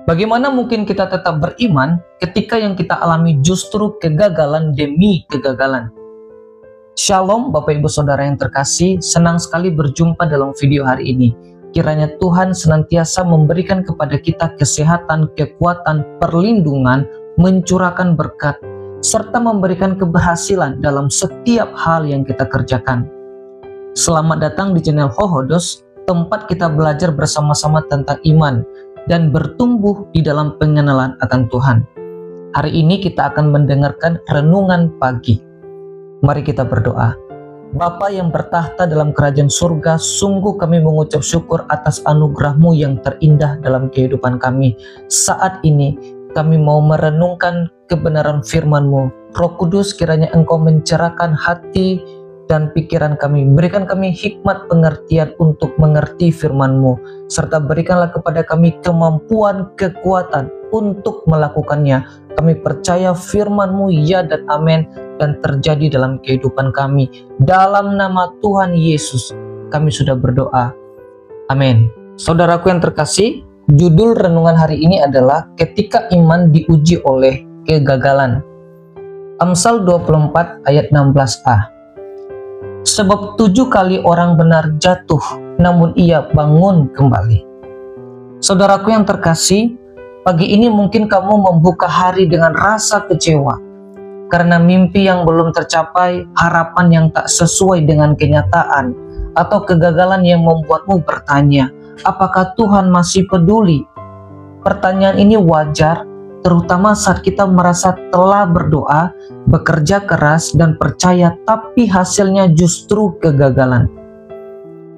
Bagaimana mungkin kita tetap beriman ketika yang kita alami justru kegagalan demi kegagalan? Shalom Bapak Ibu Saudara yang terkasih, senang sekali berjumpa dalam video hari ini. Kiranya Tuhan senantiasa memberikan kepada kita kesehatan, kekuatan, perlindungan, mencurahkan berkat, serta memberikan keberhasilan dalam setiap hal yang kita kerjakan. Selamat datang di channel Hohodos, tempat kita belajar bersama-sama tentang iman dan bertumbuh di dalam pengenalan akan Tuhan. Hari ini kita akan mendengarkan renungan pagi. Mari kita berdoa. Bapa yang bertahta dalam kerajaan surga, sungguh kami mengucap syukur atas anugerah-Mu yang terindah dalam kehidupan kami. Saat ini kami mau merenungkan kebenaran firman-Mu. Roh Kudus, kiranya Engkau mencerahkan hati dan pikiran kami, berikan kami hikmat pengertian untuk mengerti firman-Mu, serta berikanlah kepada kami kemampuan, kekuatan untuk melakukannya. Kami percaya firman-Mu ya dan amin, dan terjadi dalam kehidupan kami. Dalam nama Tuhan Yesus kami sudah berdoa, amin. Saudaraku yang terkasih, judul renungan hari ini adalah ketika iman diuji oleh kegagalan. Amsal 24 ayat 16a. Sebab 7 kali orang benar jatuh, namun ia bangun kembali. Saudaraku yang terkasih, pagi ini mungkin kamu membuka hari dengan rasa kecewa, karena mimpi yang belum tercapai, harapan yang tak sesuai dengan kenyataan, atau kegagalan yang membuatmu bertanya, apakah Tuhan masih peduli? Pertanyaan ini wajar, terutama saat kita merasa telah berdoa, bekerja keras dan percaya, tapi hasilnya justru kegagalan.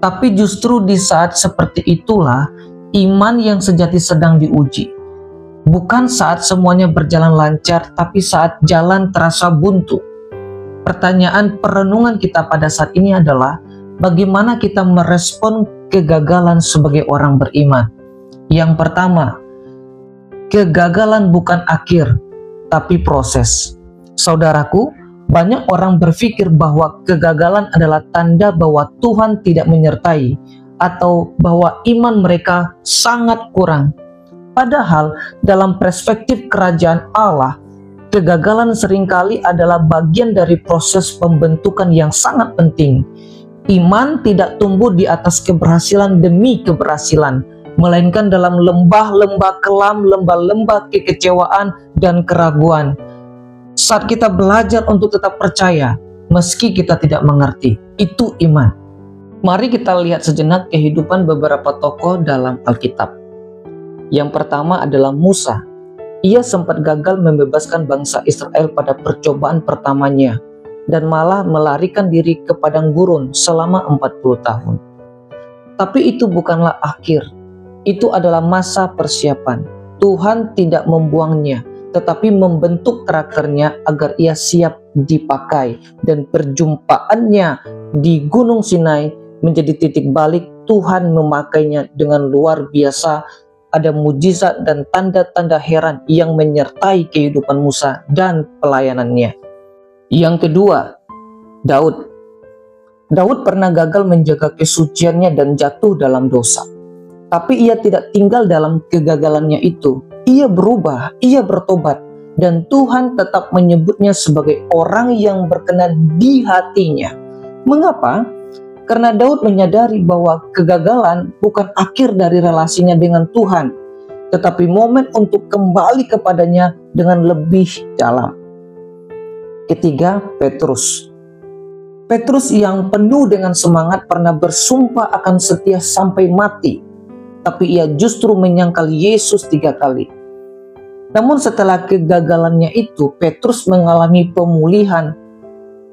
Tapi justru di saat seperti itulah iman yang sejati sedang diuji. Bukan saat semuanya berjalan lancar, tapi saat jalan terasa buntu. Pertanyaan perenungan kita pada saat ini adalah, bagaimana kita merespon kegagalan sebagai orang beriman? Yang pertama, kegagalan bukan akhir, tapi proses. Saudaraku, banyak orang berpikir bahwa kegagalan adalah tanda bahwa Tuhan tidak menyertai, atau bahwa iman mereka sangat kurang. Padahal dalam perspektif kerajaan Allah, kegagalan seringkali adalah bagian dari proses pembentukan yang sangat penting. Iman tidak tumbuh di atas keberhasilan demi keberhasilan, melainkan dalam lembah-lembah kelam, lembah-lembah kekecewaan dan keraguan. Saat kita belajar untuk tetap percaya, meski kita tidak mengerti, itu iman. Mari kita lihat sejenak kehidupan beberapa tokoh dalam Alkitab. Yang pertama adalah Musa. Ia sempat gagal membebaskan bangsa Israel pada percobaan pertamanya, dan malah melarikan diri ke padang gurun selama 40 tahun. Tapi itu bukanlah akhir. Itu adalah masa persiapan. Tuhan tidak membuangnya, tetapi membentuk karakternya agar ia siap dipakai. Dan perjumpaannya di Gunung Sinai menjadi titik balik. Tuhan memakainya dengan luar biasa. Ada mujizat dan tanda-tanda heran yang menyertai kehidupan Musa dan pelayanannya. Yang kedua, Daud. Daud pernah gagal menjaga kesuciannya dan jatuh dalam dosa. Tapi ia tidak tinggal dalam kegagalannya itu. Ia berubah, ia bertobat, dan Tuhan tetap menyebutnya sebagai orang yang berkenan di hatinya. Mengapa? Karena Daud menyadari bahwa kegagalan bukan akhir dari relasinya dengan Tuhan, tetapi momen untuk kembali kepadanya dengan lebih dalam. Ketiga, Petrus. Petrus yang penuh dengan semangat pernah bersumpah akan setia sampai mati. Tapi ia justru menyangkal Yesus 3 kali. Namun setelah kegagalannya itu, Petrus mengalami pemulihan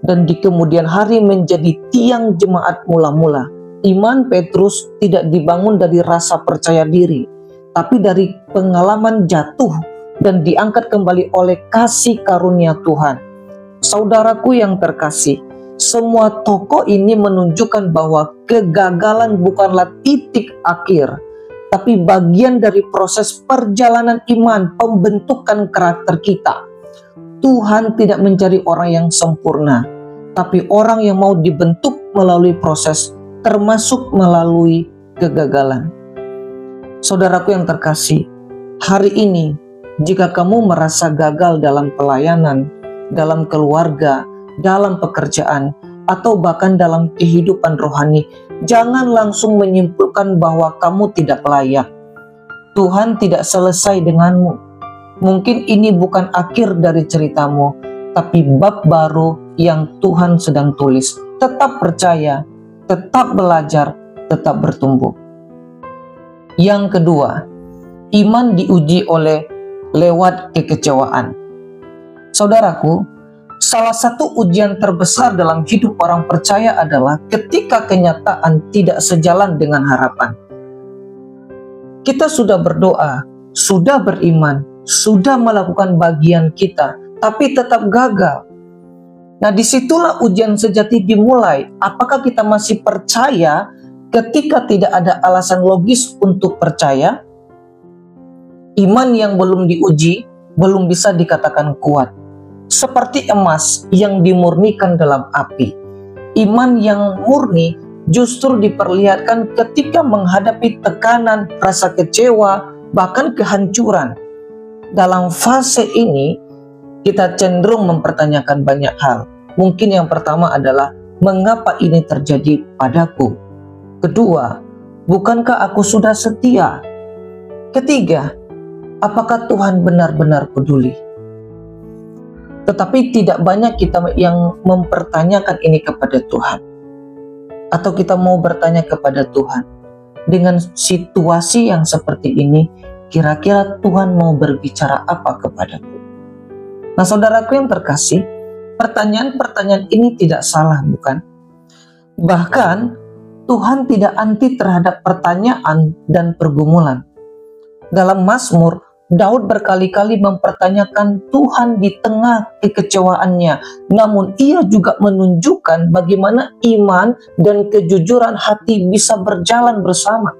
dan di kemudian hari menjadi tiang jemaat mula-mula. Iman Petrus tidak dibangun dari rasa percaya diri, tapi dari pengalaman jatuh dan diangkat kembali oleh kasih karunia Tuhan. Saudaraku yang terkasih, semua tokoh ini menunjukkan bahwa kegagalan bukanlah titik akhir, tapi bagian dari proses perjalanan iman, pembentukan karakter kita. Tuhan tidak mencari orang yang sempurna, tapi orang yang mau dibentuk melalui proses, termasuk melalui kegagalan. Saudaraku yang terkasih, Hari ini, jika kamu merasa gagal dalam pelayanan, dalam keluarga, dalam pekerjaan, atau bahkan dalam kehidupan rohani, jangan langsung menyimpulkan bahwa kamu tidak layak. Tuhan tidak selesai denganmu. Mungkin ini bukan akhir dari ceritamu, tapi bab baru yang Tuhan sedang tulis. Tetap percaya, tetap belajar, tetap bertumbuh. Yang kedua, iman diuji lewat kekecewaan. Saudaraku, salah satu ujian terbesar dalam hidup orang percaya adalah ketika kenyataan tidak sejalan dengan harapan. Kita sudah berdoa, sudah beriman, sudah melakukan bagian kita, tapi tetap gagal. Nah, disitulah ujian sejati dimulai. Apakah kita masih percaya ketika tidak ada alasan logis untuk percaya? Iman yang belum diuji belum bisa dikatakan kuat. Seperti emas yang dimurnikan dalam api. Iman yang murni justru diperlihatkan ketika menghadapi tekanan, rasa kecewa, bahkan kehancuran. Dalam fase ini, kita cenderung mempertanyakan banyak hal. Mungkin yang pertama adalah, mengapa ini terjadi padaku? Kedua, bukankah aku sudah setia? Ketiga, apakah Tuhan benar-benar peduli? Tetapi tidak banyak kita yang mempertanyakan ini kepada Tuhan. Atau kita mau bertanya kepada Tuhan, dengan situasi yang seperti ini, kira-kira Tuhan mau berbicara apa kepadaku? Nah, saudaraku yang terkasih, pertanyaan-pertanyaan ini tidak salah, bukan? Bahkan, Tuhan tidak anti terhadap pertanyaan dan pergumulan. Dalam Mazmur, Daud berkali-kali mempertanyakan Tuhan di tengah kekecewaannya. Namun ia juga menunjukkan bagaimana iman dan kejujuran hati bisa berjalan bersama.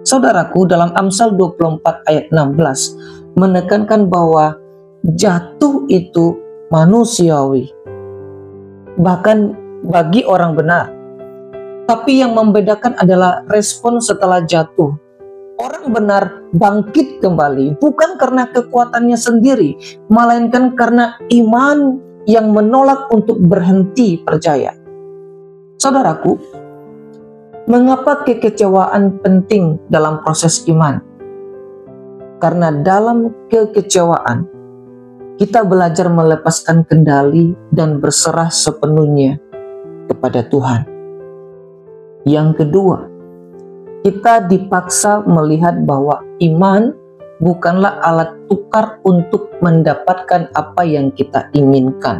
Saudaraku, dalam Amsal 24 ayat 16 menekankan bahwa jatuh itu manusiawi, bahkan bagi orang benar. Tapi yang membedakan adalah respon setelah jatuh. Orang benar bangkit kembali bukan karena kekuatannya sendiri, melainkan karena iman yang menolak untuk berhenti percaya. Saudaraku, mengapa kekecewaan penting dalam proses iman? Karena dalam kekecewaan, kita belajar melepaskan kendali dan berserah sepenuhnya kepada Tuhan. Yang kedua, kita dipaksa melihat bahwa iman bukanlah alat tukar untuk mendapatkan apa yang kita inginkan,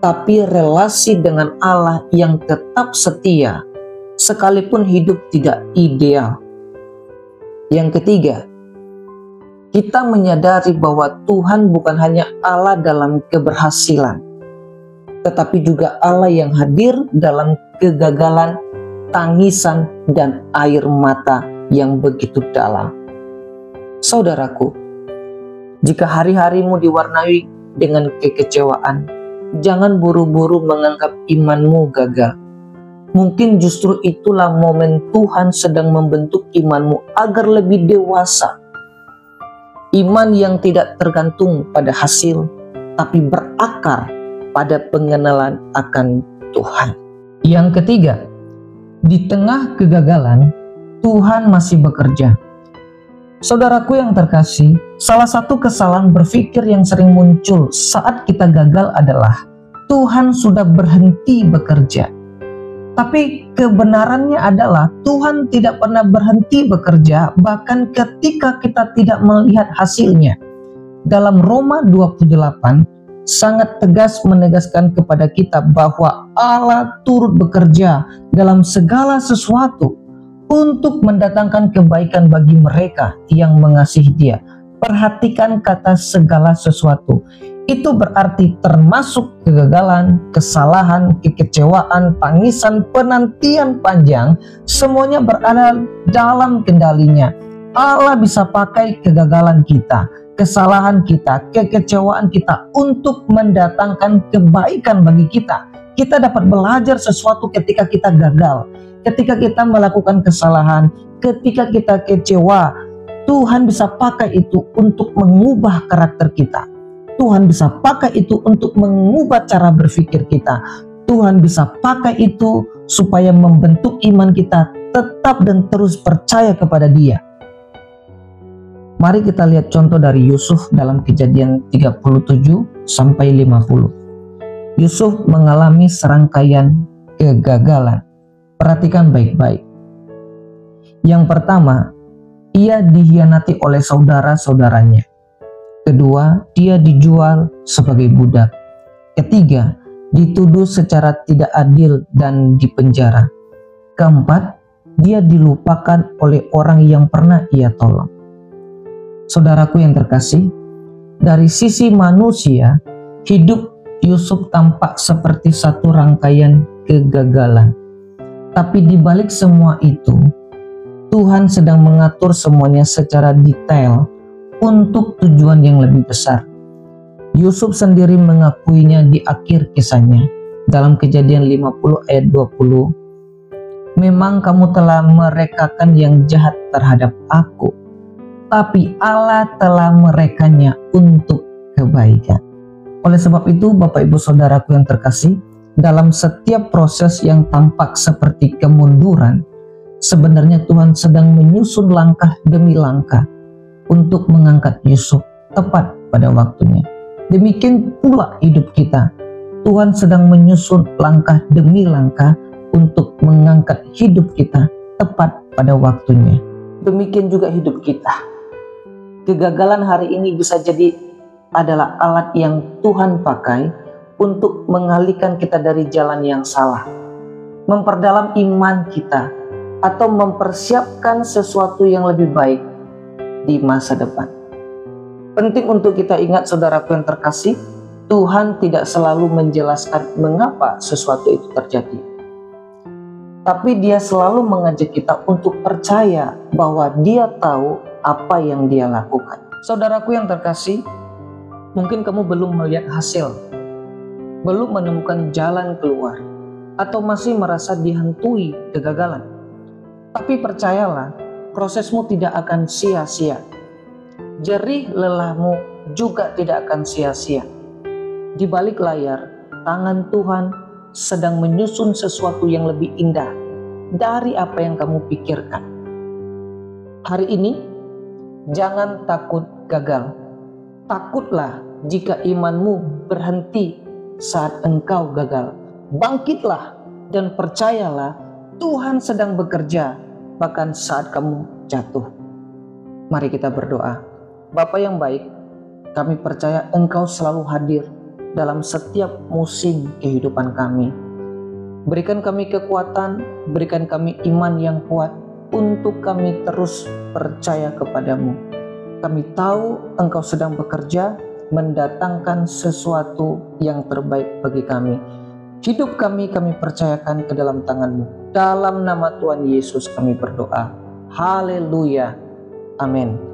tapi relasi dengan Allah yang tetap setia, sekalipun hidup tidak ideal. Yang ketiga, kita menyadari bahwa Tuhan bukan hanya Allah dalam keberhasilan, tetapi juga Allah yang hadir dalam kegagalan, tangisan, dan air mata yang begitu dalam. Saudaraku, jika hari-harimu diwarnai dengan kekecewaan, jangan buru-buru menganggap imanmu gagal. Mungkin justru itulah momen Tuhan sedang membentuk imanmu agar lebih dewasa. Iman yang tidak tergantung pada hasil, tapi berakar pada pengenalan akan Tuhan. Yang ketiga, di tengah kegagalan, Tuhan masih bekerja. Saudaraku yang terkasih, salah satu kesalahan berpikir yang sering muncul saat kita gagal adalah Tuhan sudah berhenti bekerja. Tapi kebenarannya adalah Tuhan tidak pernah berhenti bekerja, bahkan ketika kita tidak melihat hasilnya. Dalam Roma 28, sangat tegas menegaskan kepada kita bahwa Allah turut bekerja dalam segala sesuatu untuk mendatangkan kebaikan bagi mereka yang mengasihi Dia. Perhatikan kata segala sesuatu. Itu berarti termasuk kegagalan, kesalahan, kekecewaan, tangisan, penantian panjang, semuanya berada dalam kendalinya. Allah bisa pakai kegagalan kita, kesalahan kita, kekecewaan kita untuk mendatangkan kebaikan bagi kita. Kita dapat belajar sesuatu ketika kita gagal, ketika kita melakukan kesalahan, ketika kita kecewa. Tuhan bisa pakai itu untuk mengubah karakter kita. Tuhan bisa pakai itu untuk mengubah cara berpikir kita. Tuhan bisa pakai itu supaya membentuk iman kita tetap dan terus percaya kepada Dia. Mari kita lihat contoh dari Yusuf dalam Kejadian 37 sampai 50. Yusuf mengalami serangkaian kegagalan. Perhatikan baik-baik. Yang pertama, ia dikhianati oleh saudara-saudaranya. Kedua, dia dijual sebagai budak. Ketiga, dituduh secara tidak adil dan dipenjara. Keempat, dia dilupakan oleh orang yang pernah ia tolong. Saudaraku yang terkasih, dari sisi manusia, hidup Yusuf tampak seperti satu rangkaian kegagalan. Tapi di balik semua itu, Tuhan sedang mengatur semuanya secara detail untuk tujuan yang lebih besar. Yusuf sendiri mengakuinya di akhir kisahnya dalam Kejadian 50 ayat 20. Memang kamu telah merekakan yang jahat terhadap aku, tapi Allah telah merekanya untuk kebaikan. Oleh sebab itu, Bapak Ibu Saudaraku yang terkasih, dalam setiap proses yang tampak seperti kemunduran, sebenarnya Tuhan sedang menyusun langkah demi langkah untuk mengangkat Yusuf tepat pada waktunya. Demikian pula hidup kita. Tuhan sedang menyusun langkah demi langkah untuk mengangkat hidup kita tepat pada waktunya. Demikian juga hidup kita. Kegagalan hari ini bisa jadi adalah alat yang Tuhan pakai untuk mengalihkan kita dari jalan yang salah, memperdalam iman kita, atau mempersiapkan sesuatu yang lebih baik di masa depan. Penting untuk kita ingat, saudaraku yang terkasih, Tuhan tidak selalu menjelaskan mengapa sesuatu itu terjadi. Tapi Dia selalu mengajak kita untuk percaya bahwa Dia tahu apa yang Dia lakukan. Saudaraku yang terkasih, mungkin kamu belum melihat hasil, belum menemukan jalan keluar, atau masih merasa dihantui kegagalan. Tapi percayalah, prosesmu tidak akan sia-sia. Jerih lelahmu juga tidak akan sia-sia. Di balik layar, tangan Tuhan sedang menyusun sesuatu yang lebih indah dari apa yang kamu pikirkan. Hari ini, jangan takut gagal. Takutlah jika imanmu berhenti saat engkau gagal. Bangkitlah dan percayalah, Tuhan sedang bekerja bahkan saat kamu jatuh. Mari kita berdoa. Bapa yang baik, kami percaya Engkau selalu hadir dalam setiap musim kehidupan kami. Berikan kami kekuatan, berikan kami iman yang kuat untuk kami terus percaya kepadamu. Kami tahu Engkau sedang bekerja mendatangkan sesuatu yang terbaik bagi kami. Hidup kami percayakan ke dalam tangan-Mu. Dalam nama Tuhan Yesus kami berdoa. Haleluya. Amin.